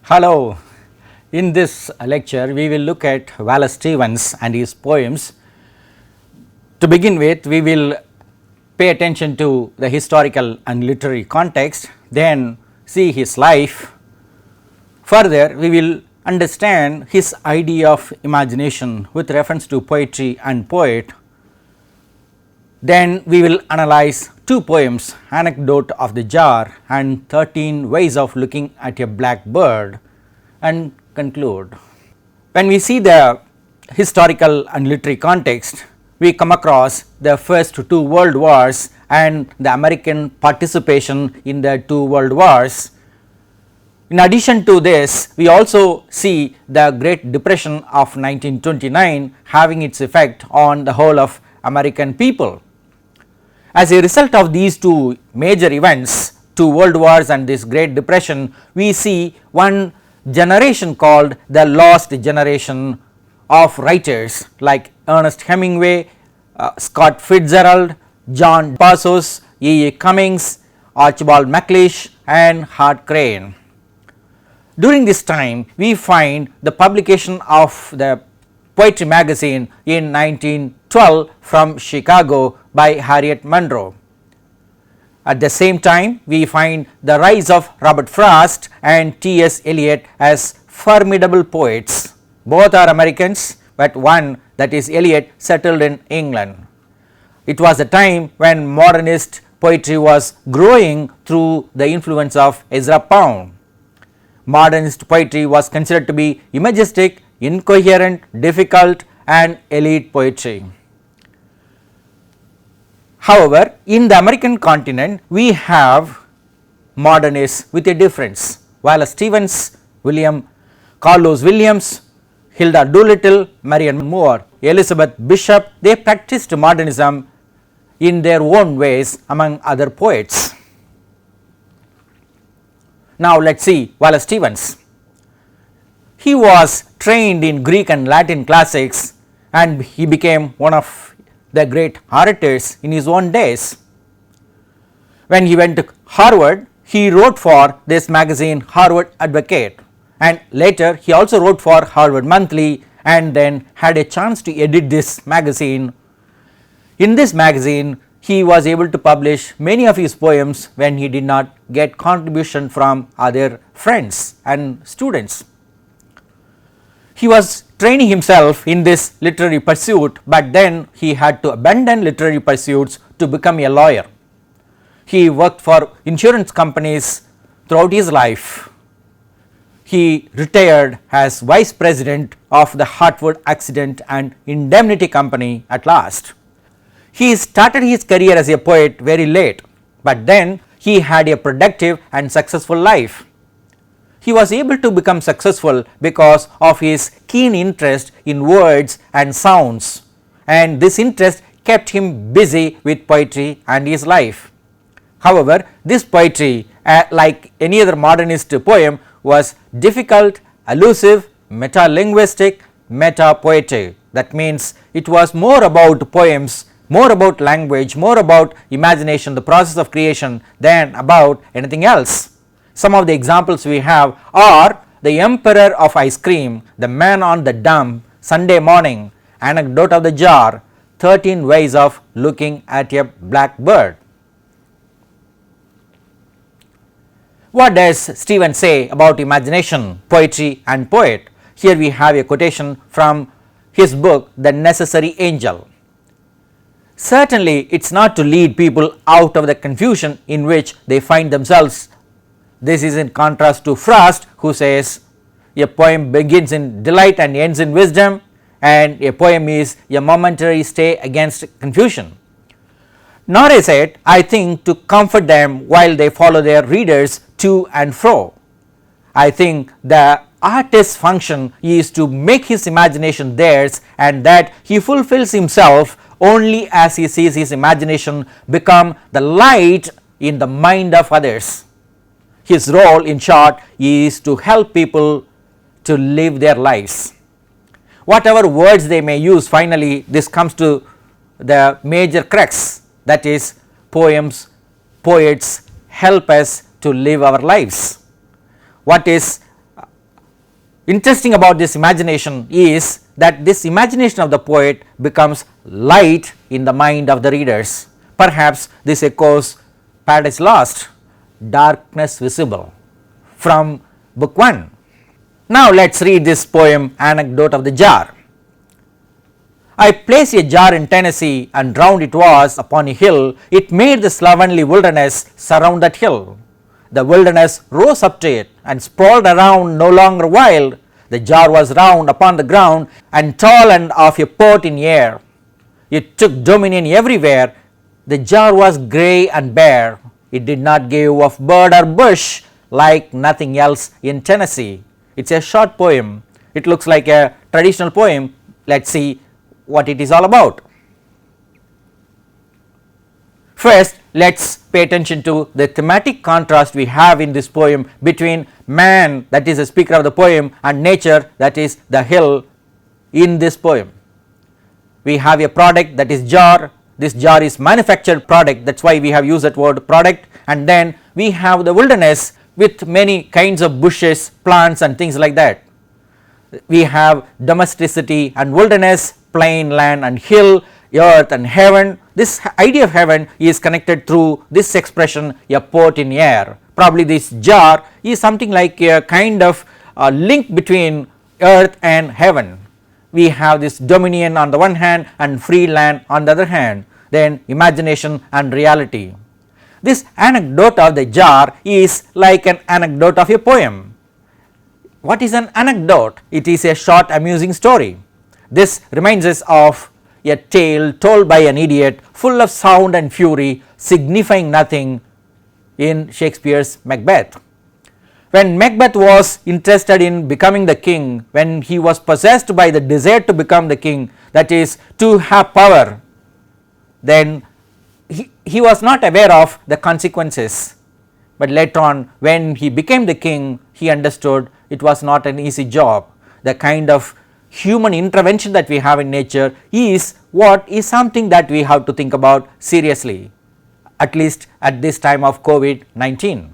Hello, in this lecture we will look at Wallace Stevens and his poems. To begin with, we will pay attention to the historical and literary context, then see his life. Further, we will understand his idea of imagination with reference to poetry and poet. Then we will analyze two poems, Anecdote of the Jar and 13 Ways of Looking at a Blackbird, and conclude. When we see the historical and literary context, we come across the first two world wars and the American participation in the two world wars. In addition to this, we also see the Great Depression of 1929 having its effect on the whole of American people. As a result of these two major events, two world wars and this Great Depression, we see one generation called the lost generation of writers like Ernest Hemingway, Scott Fitzgerald, John Passos, E. E. Cummings, Archibald MacLeish and Hart Crane. During this time, we find the publication of the poetry magazine in 1912 from Chicago by Harriet Monroe. At the same time, we find the rise of Robert Frost and T. S. Eliot as formidable poets. Both are Americans, but one, that is Eliot, settled in England. It was a time when modernist poetry was growing through the influence of Ezra Pound. Modernist poetry was considered to be imagistic, incoherent, difficult and elite poetry. However, in the American continent we have modernists with a difference. Wallace Stevens, Carlos Williams, Hilda Doolittle, Marian Moore, Elizabeth Bishop, they practiced modernism in their own ways among other poets. Now let us see Wallace Stevens. He was trained in Greek and Latin classics and he became one of the great orators in his own days. When he went to Harvard, he wrote for this magazine Harvard Advocate, and later he also wrote for Harvard Monthly and then had a chance to edit this magazine. In this magazine, he was able to publish many of his poems when he did not get contribution from other friends and students. He was training himself in this literary pursuit, but then he had to abandon literary pursuits to become a lawyer. He worked for insurance companies throughout his life. He retired as vice president of the Hartford Accident and Indemnity Company at last. He started his career as a poet very late, but then he had a productive and successful life. He was able to become successful because of his keen interest in words and sounds, and this interest kept him busy with poetry and his life. However, this poetry, like any other modernist poem, was difficult, elusive, metalinguistic, meta-poetic. That means it was more about poems, more about language, more about imagination, the process of creation, than about anything else. Some of the examples we have are The Emperor of Ice Cream, The Man on the Dump, Sunday Morning, Anecdote of the Jar, 13 Ways of Looking at a Blackbird. What does Stevens say about imagination, poetry and poet? Here we have a quotation from his book The Necessary Angel. Certainly it is not to lead people out of the confusion in which they find themselves. This is in contrast to Frost, who says a poem begins in delight and ends in wisdom, and a poem is a momentary stay against confusion. Nor is it, I think, to comfort them while they follow their readers to and fro. I think the artist's function is to make his imagination theirs, and that he fulfills himself only as he sees his imagination become the light in the mind of others. His role, in short, is to help people to live their lives. Whatever words they may use, finally this comes to the major crux, that is, poems, poets help us to live our lives. What is interesting about this imagination is that this imagination of the poet becomes light in the mind of the readers. Perhaps this echoes Paradise Lost, darkness visible from book 1. Now let us read this poem, Anecdote of the Jar. I placed a jar in Tennessee, and round it was upon a hill. It made the slovenly wilderness surround that hill. The wilderness rose up to it and sprawled around, no longer wild. The jar was round upon the ground and tall and of a port in air. It took dominion everywhere. The jar was grey and bare. It did not give of bird or bush like nothing else in Tennessee. It is a short poem. It looks like a traditional poem. Let us see what it is all about. First, let us pay attention to the thematic contrast we have in this poem between man, that is the speaker of the poem, and nature, that is the hill in this poem. We have a product, that is jar. This jar is manufactured product, that is why we have used that word product, and then we have the wilderness with many kinds of bushes, plants and things like that. We have domesticity and wilderness, plain land and hill, earth and heaven. This idea of heaven is connected through this expression, a port in air. Probably this jar is something like a kind of link between earth and heaven. We have this dominion on the one hand and free land on the other hand, then imagination and reality. This anecdote of the jar is like an anecdote of a poem. What is an anecdote? It is a short amusing story. This reminds us of a tale told by an idiot, full of sound and fury, signifying nothing, in Shakespeare's Macbeth. When Macbeth was interested in becoming the king, when he was possessed by the desire to become the king, that is to have power, then he was not aware of the consequences, but later on when he became the king, he understood it was not an easy job. The kind of human intervention that we have in nature is what is something that we have to think about seriously, at least at this time of COVID-19.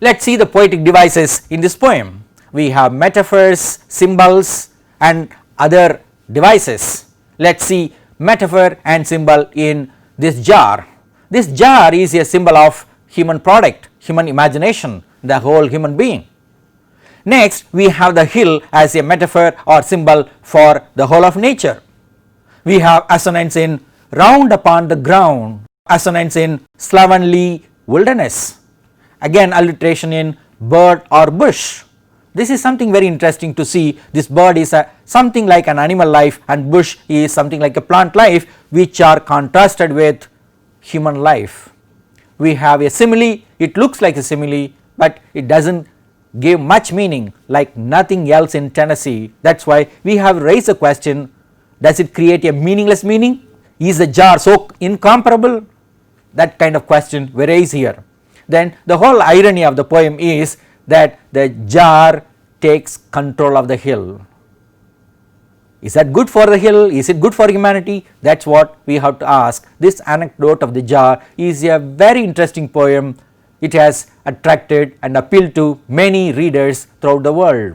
Let us see the poetic devices in this poem. We have metaphors, symbols and other devices. Let us see metaphor and symbol in this jar. This jar is a symbol of human product, human imagination, the whole human being. Next, we have the hill as a metaphor or symbol for the whole of nature. We have assonance in round upon the ground, assonance in slovenly wilderness, again alliteration in bird or bush. This is something very interesting to see. This bird is something like an animal life and bush is something like a plant life, which are contrasted with human life. We have a simile, it looks like a simile, but it does not give much meaning, like nothing else in Tennessee. That is why we have raised a question, does it create a meaningless meaning? Is the jar so incomparable? That kind of question we raise here. Then the whole irony of the poem is that the jar takes control of the hill. Is that good for the hill? Is it good for humanity? That is what we have to ask. This anecdote of the jar is a very interesting poem. It has attracted and appealed to many readers throughout the world.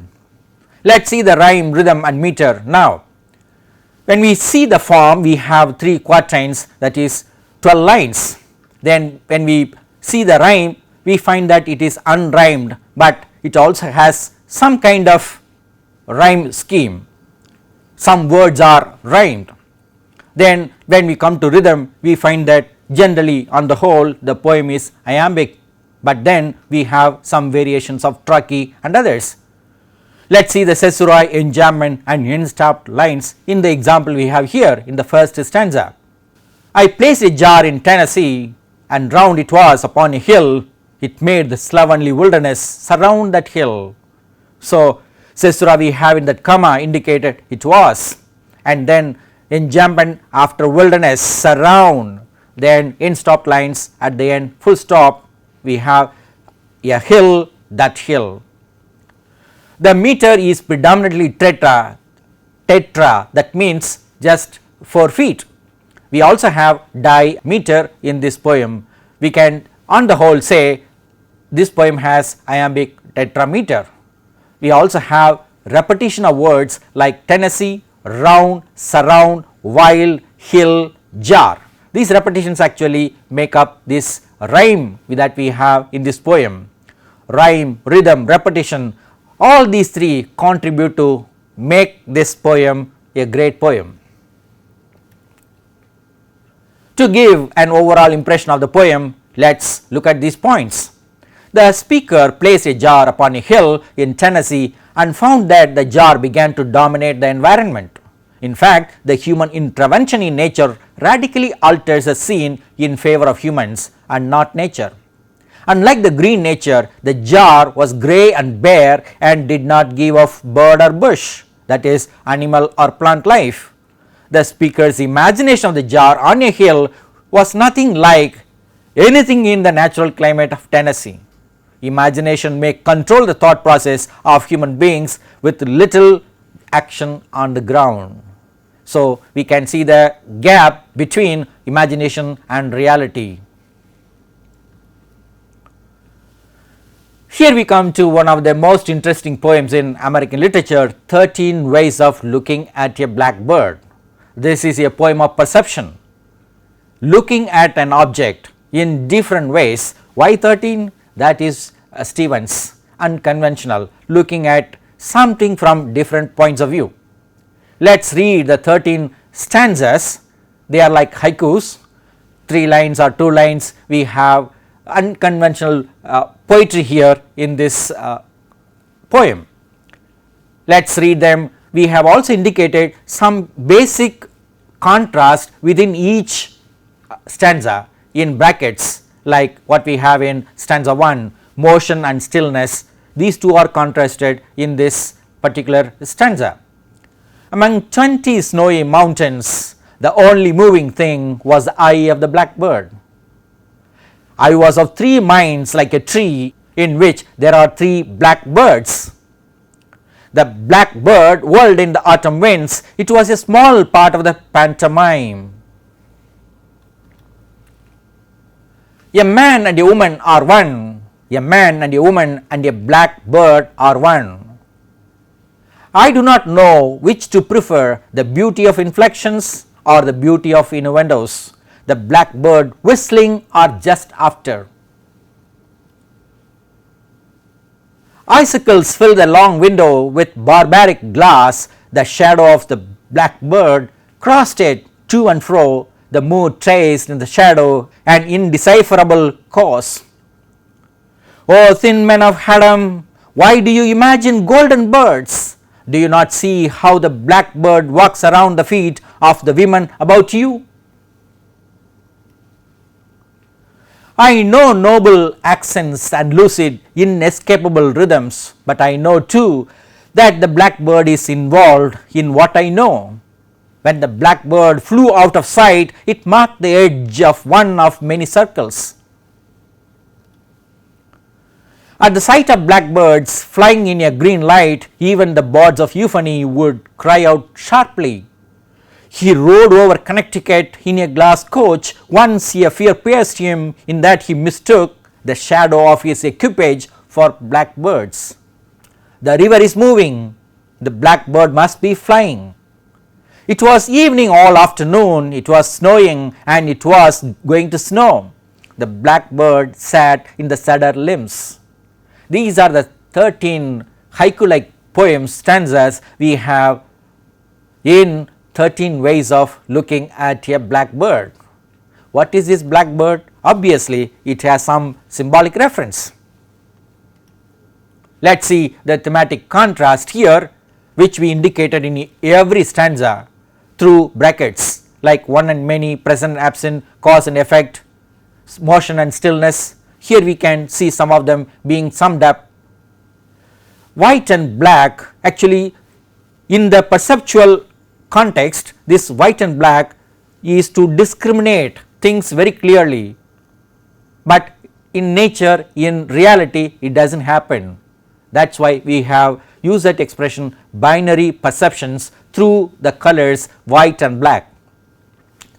Let us see the rhyme, rhythm and meter now. When we see the form, we have 3 quatrains, that is 12 lines. Then when we see the rhyme, we find that it is unrhymed, but it also has some kind of rhyme scheme. Some words are rhymed. Then when we come to rhythm, we find that generally on the whole the poem is iambic, but then we have some variations of trochee and others. Let us see the caesura, enjambment and end-stopped lines in the example we have here in the first stanza. I placed a jar in Tennessee, and round it was upon a hill. It made the slovenly wilderness surround that hill. So caesura we have in that comma indicated it was, and then enjambment after wilderness, surround, then end-stop lines at the end, full stop, we have a hill, that hill. The meter is predominantly tetra, that means just 4 feet. We also have dimeter in this poem. We can on the whole say this poem has iambic tetrameter. We also have repetition of words like Tennessee, round, surround, wild, hill, jar. These repetitions actually make up this rhyme that we have in this poem. Rhyme, rhythm, repetition, all these three contribute to make this poem a great poem. To give an overall impression of the poem, let us look at these points. The speaker placed a jar upon a hill in Tennessee and found that the jar began to dominate the environment. In fact, the human intervention in nature radically alters the scene in favor of humans and not nature. Unlike the green nature, the jar was grey and bare and did not give off bird or bush, that is, animal or plant life. The speaker's imagination of the jar on a hill was nothing like anything in the natural climate of Tennessee. Imagination may control the thought process of human beings with little action on the ground. So, we can see the gap between imagination and reality. Here we come to one of the most interesting poems in American literature, 13 Ways of Looking at a Blackbird. This is a poem of perception, looking at an object in different ways. Why 13? That is Stevens, unconventional, looking at something from different points of view. Let us read the 13 stanzas. They are like haikus, 3 lines or 2 lines. We have unconventional poetry here in this poem. Let us read them. We have also indicated some basic contrast within each stanza in brackets, like what we have in stanza 1, motion and stillness. These two are contrasted in this particular stanza. Among 20 snowy mountains, the only moving thing was the eye of the blackbird. I was of 3 minds like a tree in which there are 3 blackbirds. The blackbird whirled in the autumn winds. It was a small part of the pantomime. A man and a woman are one. A man and a woman and a blackbird are one. I do not know which to prefer, the beauty of inflections or the beauty of innuendos, the blackbird whistling or just after. Icicles fill the long window with barbaric glass. The shadow of the blackbird crossed it to and fro. The mood traced in the shadow an indecipherable course. O thin men of Haddam, why do you imagine golden birds? Do you not see how the blackbird walks around the feet of the women about you? I know noble accents and lucid, inescapable rhythms, but I know too that the blackbird is involved in what I know. When the blackbird flew out of sight, it marked the edge of one of many circles. At the sight of blackbirds flying in a green light, even the birds of euphony would cry out sharply. He rode over Connecticut in a glass coach. Once a fear pierced him in that he mistook the shadow of his equipage for blackbirds. The river is moving. The blackbird must be flying. It was evening all afternoon. It was snowing and it was going to snow. The blackbird sat in the cedar limbs. These are the 13 haiku-like poems, stanzas we have in 13 Ways of Looking at a Blackbird. What is this blackbird? Obviously, it has some symbolic reference. Let us see the thematic contrast here, which we indicated in every stanza through brackets like one and many, present and absent, cause and effect, motion and stillness. Here we can see some of them being summed up. White and black, actually in the perceptual context, this white and black is to discriminate things very clearly, but in nature, in reality, it does not happen. That is why we have used that expression, binary perceptions, through the colors white and black.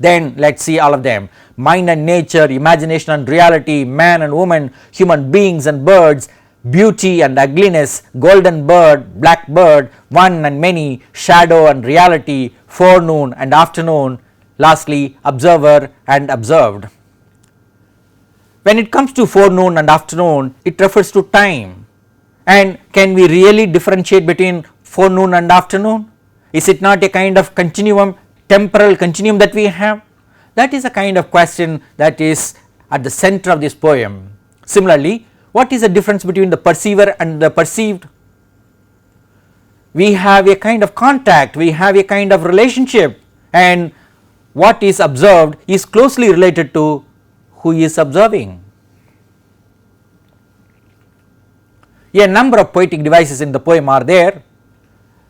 Then let us see all of them: mind and nature, imagination and reality, man and woman, human beings and birds, beauty and ugliness, golden bird, blackbird, one and many, shadow and reality, forenoon and afternoon, lastly observer and observed. When it comes to forenoon and afternoon, it refers to time. And can we really differentiate between forenoon and afternoon? Is it not a kind of continuum, temporal continuum that we have? That is a kind of question that is at the center of this poem. Similarly, what is the difference between the perceiver and the perceived? We have a kind of contact, we have a kind of relationship, and what is observed is closely related to who is observing. A number of poetic devices in the poem are there.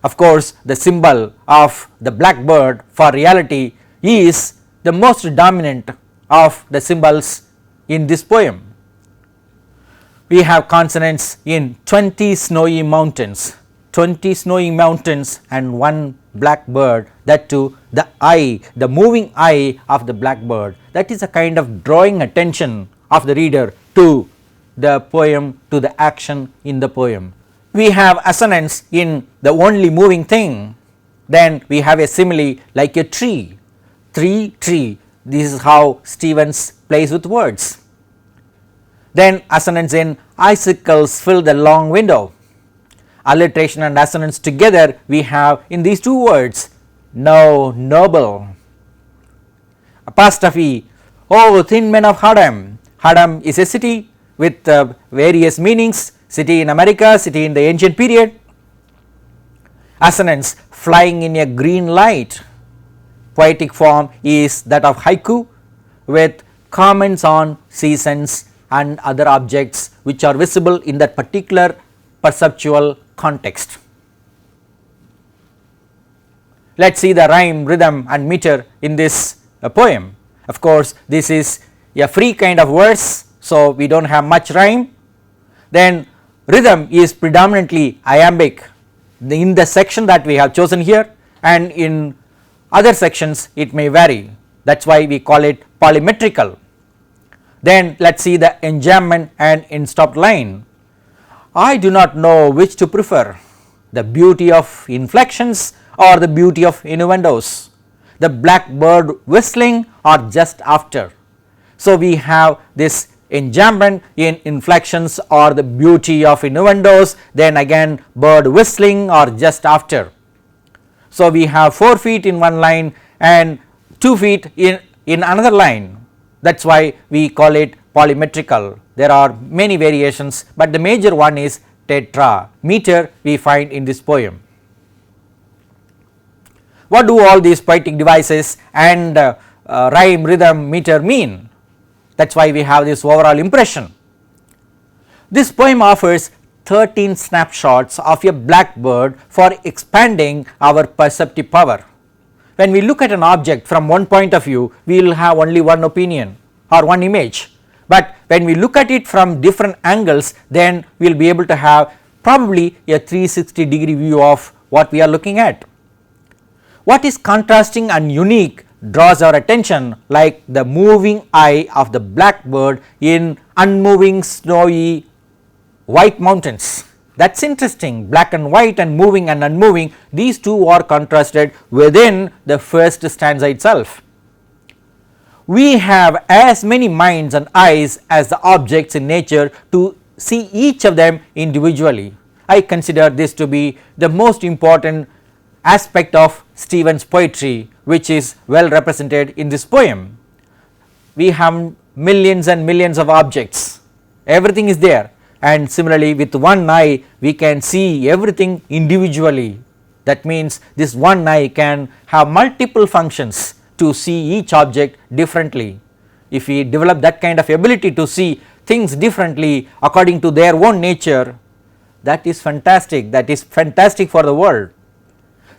Of course, the symbol of the blackbird for reality is the most dominant of the symbols in this poem. We have consonants in 20 snowy mountains, 20 snowy mountains and one blackbird, that too the eye, the moving eye of the blackbird. That is a kind of drawing attention of the reader to the poem, to the action in the poem. We have assonance in the only moving thing. Then we have a simile like a tree, tree. This is how Stevens plays with words. Then assonance in icicles fill the long window. Alliteration and assonance together we have in these two words, no, noble. Apostrophe, oh thin men of Haddam. Haddam is a city with various meanings, city in America, city in the ancient period. Assonance, flying in a green light. Poetic form is that of haiku with comments on seasons and other objects which are visible in that particular perceptual context. Let us see the rhyme, rhythm and meter in this poem. Of course, this is a free kind of verse, so we do not have much rhyme. Then rhythm is predominantly iambic in the section that we have chosen here, and in other sections it may vary. That is why we call it polymetrical. Then let us see the enjambment and in-stopped line. I do not know which to prefer, the beauty of inflections or the beauty of innuendos, the blackbird whistling or just after. So we have this enjambment in inflections or the beauty of innuendos, then again bird whistling or just after. So we have 4 feet in one line and 2 feet in another line. That is why we call it polymetrical. There are many variations, but the major one is tetra meter we find in this poem. What do all these poetic devices and rhyme, rhythm, meter mean? That is why we have this overall impression. This poem offers 13 snapshots of a blackbird for expanding our perceptive power. When we look at an object from one point of view, we will have only one opinion or one image, but when we look at it from different angles, then we will be able to have probably a 360-degree view of what we are looking at. What is contrasting and unique draws our attention, like the moving eye of the blackbird in unmoving snowy white mountains. That is interesting, black and white and moving and unmoving, these two are contrasted within the first stanza itself. We have as many minds and eyes as the objects in nature to see each of them individually. I consider this to be the most important aspect of Stevens' poetry, which is well represented in this poem. We have millions and millions of objects, everything is there, and similarly with one eye we can see everything individually. That means this one eye can have multiple functions to see each object differently. If we develop that kind of ability to see things differently according to their own nature, that is fantastic for the world.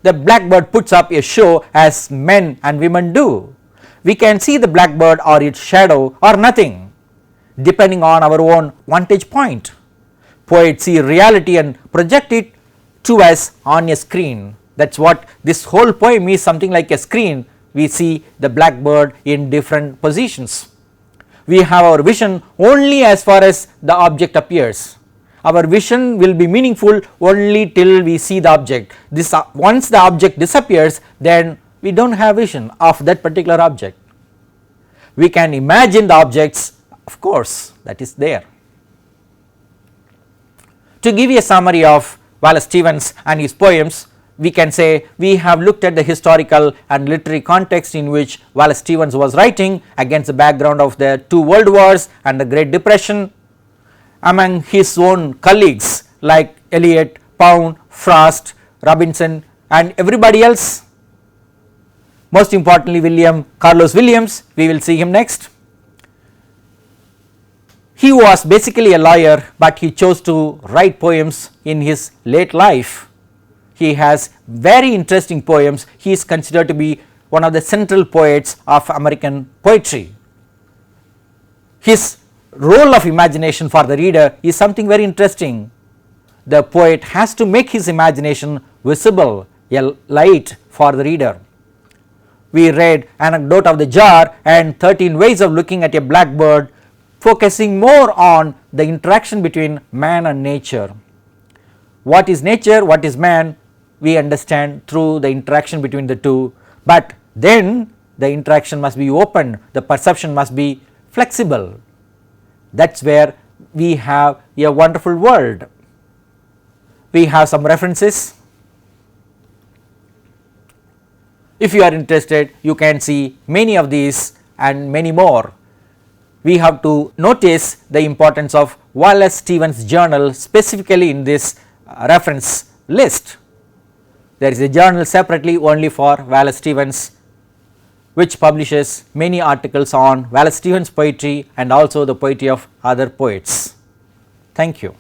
The blackbird puts up a show as men and women do. We can see the blackbird or its shadow or nothing, depending on our own vantage point. Poets see reality and project it to us on a screen. That is what this whole poem is, something like a screen. We see the blackbird in different positions. We have our vision only as far as the object appears. our vision will be meaningful only till we see the object. This once the object disappears, then we do not have vision of that particular object. We can imagine the objects, of course, that is there. To give you a summary of Wallace Stevens and his poems, we can say we have looked at the historical and literary context in which Wallace Stevens was writing against the background of the two world wars and the Great Depression, among his own colleagues like Eliot, Pound, Frost, Robinson and everybody else. Most importantly Carlos Williams, we will see him next. He was basically a lawyer, but he chose to write poems in his late life. He has very interesting poems. He is considered to be one of the central poets of American poetry. His role of imagination for the reader is something very interesting. The poet has to make his imagination visible, a light for the reader. We read Anecdote of the Jar and 13 Ways of Looking at a Blackbird, focusing more on the interaction between man and nature. What is nature, what is man, we understand through the interaction between the two, but then the interaction must be open, the perception must be flexible. That is where we have a wonderful world. We have some references. If you are interested, you can see many of these and many more. We have to notice the importance of Wallace Stevens journal specifically in this reference list. There is a journal separately only for Wallace Stevens, which publishes many articles on Wallace Stevens poetry and also the poetry of other poets. Thank you.